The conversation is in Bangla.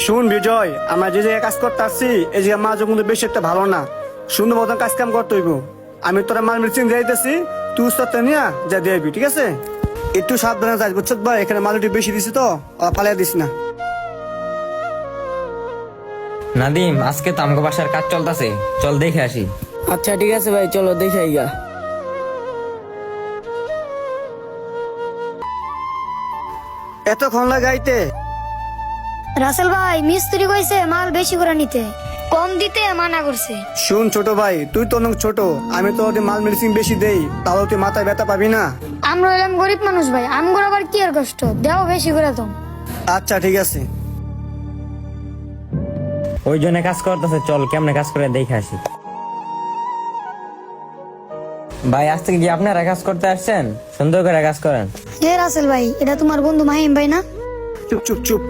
শুন বিজয়, আমরা যে জায়গায় কাজ করতে আসছি এই জায়গায় মাছ কিন্তু বেশি একটা ভালো না। সুন্দর মতন কাজ কাম করতে হইব। আমি তোরা মাল মেশিন যাইতেছি, তুই উস্তাদটা নিয়ে যা দিয়ে ঠিক আছে? একটু সাবধানে যাস বুঝছ ভাই, এখানে মাল একটু বেশি দিছি তো, পালিয়ে দিস না। নাদিম, আজকে তো আমগো বাসার কাজ চলতেছে, চল দেখে আসি। আচ্ছা ঠিক আছে ভাই, চলো দেখে আইগা। এতক্ষণ লাগাইতে? রাসেল ভাই মিস্ত্রি কইছে মাল বেশি করে নিতে, কম দিতে মানা করছে। শুন ছোট ভাই, তুই তো অনেক ছোট, আমি তো ওদের মাল মেডিসিন বেশি দেই, তাহলে তুই মাথায় ব্যথা পাবি না। আমরা হইলাম গরিব মানুষ ভাই, আমগোর আবার কি আর কষ্ট, দেও বেশি করে তো। আচ্ছা ঠিক আছে। ওই জন্য কাজ করতেছে, চল কেমনে কাজ করে দেখে আসি। ভাই, আজ থেকে কি আপনারা কাজ করতে আসছেন? সুন্দর করে কাজ করেন। হে রাসেল ভাই, এটা তোমার বন্ধু মাহিম ভাই না? চুপ চুপ চুপ।